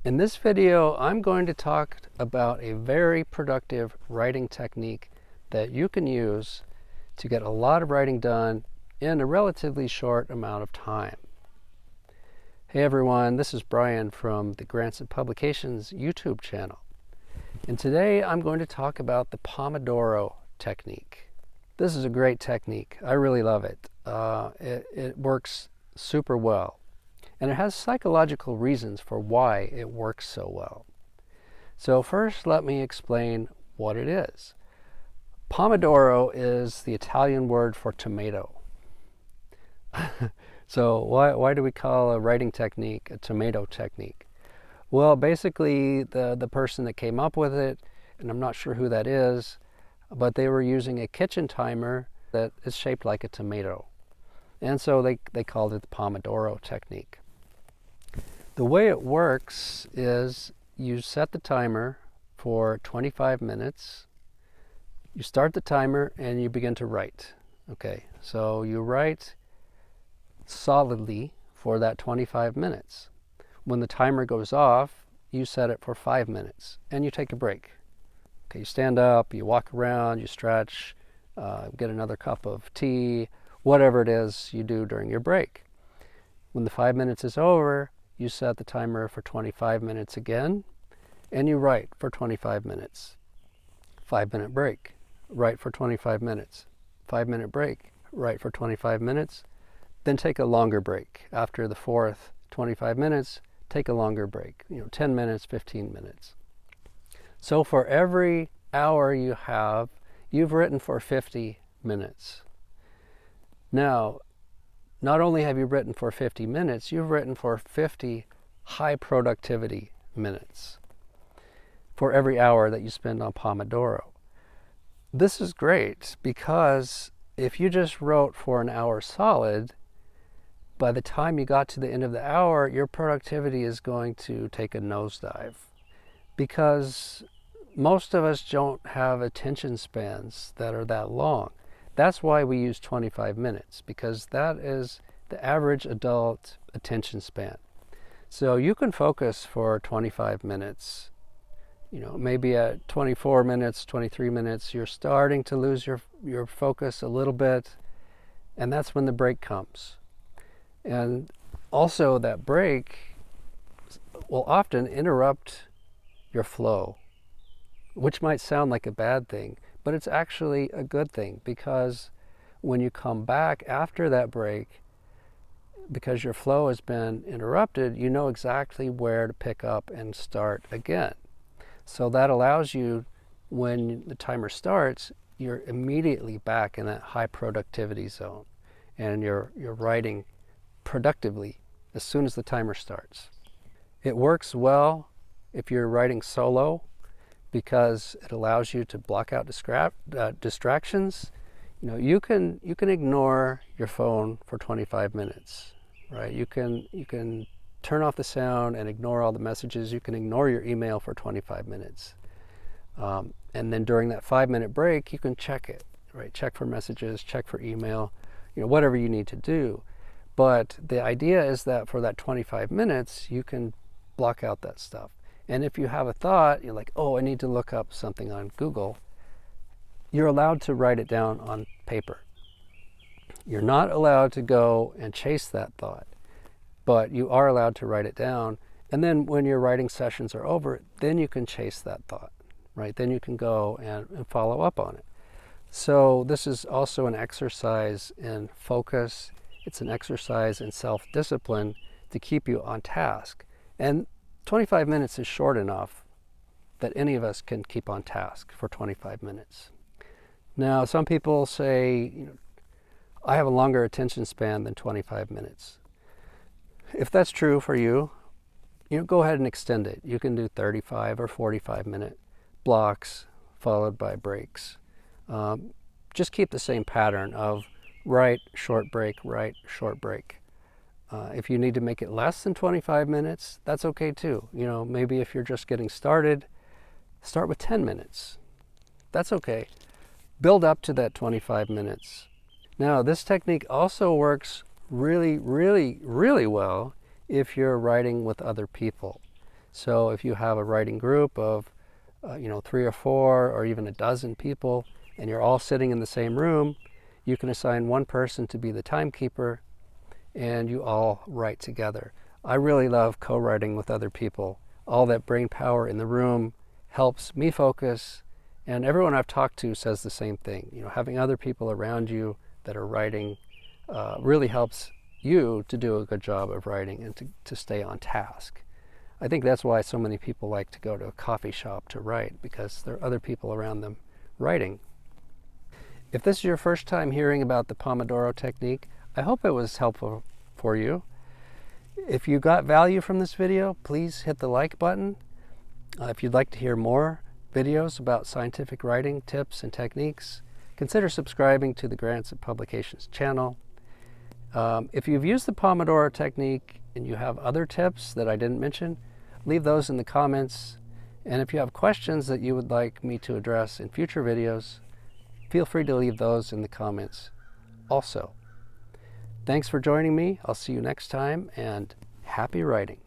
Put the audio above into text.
In this video, I'm going to talk about a very productive writing technique that you can use to get a lot of writing done in a relatively short amount of time. Hey everyone, this is Brian from the Grants and Publications YouTube channel. And today I'm going to talk about the pomodoro technique. This is a great technique. I really love it. It works super well. And it has psychological reasons for why it works so well. So first, let me explain what it is. Pomodoro is the Italian word for tomato. So why do we call a writing technique a tomato technique? Well, basically the person that came up with it, and I'm not sure who that is, but they were using a kitchen timer that is shaped like a tomato. And so they called it the Pomodoro technique. The way it works is you set the timer for 25 minutes. You start the timer and you begin to write. Okay, so you write solidly for that 25 minutes. When the timer goes off, you set it for 5 minutes and you take a break. Okay, you stand up, you walk around, you stretch, get another cup of tea, whatever it is you do during your break. When the 5 minutes is over, you set the timer for 25 minutes again, and you write for 25 minutes. 5-minute break, write for 25 minutes. 5-minute break, write for 25 minutes. Then take a longer break. After the fourth 25 minutes, take a longer break, 10 minutes, 15 minutes. So for every hour you have, you've written for 50 minutes. Now, not only have you written for 50 minutes, you've written for 50 high productivity minutes for every hour that you spend on Pomodoro. This is great because if you just wrote for an hour solid, by the time you got to the end of the hour, your productivity is going to take a nosedive because most of us don't have attention spans that are that long. That's why we use 25 minutes, because that is the average adult attention span. So you can focus for 25 minutes. Maybe at 24 minutes, 23 minutes, you're starting to lose your focus a little bit, and that's when the break comes. And also that break will often interrupt your flow, which might sound like a bad thing, but it's actually a good thing, because when you come back after that break, because your flow has been interrupted, you know exactly where to pick up and start again. So that allows you, when the timer starts, you're immediately back in that high productivity zone, and you're writing productively as soon as the timer starts. It works well if you're writing solo, because it allows you to block out distractions. You can ignore your phone for 25 minutes, right? You can turn off the sound and ignore all the messages. You can ignore your email for 25 minutes. And then during that 5-minute break, you can check it, right? Check for messages, check for email, whatever you need to do. But the idea is that for that 25 minutes, you can block out that stuff. And if you have a thought, you're like, oh, I need to look up something on Google, you're allowed to write it down on paper. You're not allowed to go and chase that thought, but you are allowed to write it down. And then when your writing sessions are over, then you can chase that thought, right? Then you can go and follow up on it. So this is also an exercise in focus. It's an exercise in self-discipline to keep you on task. And 25 minutes is short enough that any of us can keep on task for 25 minutes. Now, some people say, I have a longer attention span than 25 minutes. If that's true for you, go ahead and extend it. You can do 35 or 45-minute blocks followed by breaks. Just keep the same pattern of write, short break, write, short break. If you need to make it less than 25 minutes, that's okay too. Maybe if you're just getting started, start with 10 minutes. That's okay. Build up to that 25 minutes. Now, this technique also works really, really, really well if you're writing with other people. So if you have a writing group of 3 or 4 or even a dozen people, and you're all sitting in the same room, you can assign one person to be the timekeeper, and you all write together. I really love co-writing with other people. All that brain power in the room helps me focus, and everyone I've talked to says the same thing. Having other people around you that are writing really helps you to do a good job of writing and to stay on task. I think that's why so many people like to go to a coffee shop to write, because there are other people around them writing. If this is your first time hearing about the Pomodoro technique, I hope it was helpful for you. If you got value from this video, please hit the like button. If you'd like to hear more videos about scientific writing tips and techniques, consider subscribing to the Grants and Publications channel. If you've used the Pomodoro technique and you have other tips that I didn't mention, leave those in the comments. And if you have questions that you would like me to address in future videos, feel free to leave those in the comments also. Thanks for joining me. I'll see you next time, and happy writing.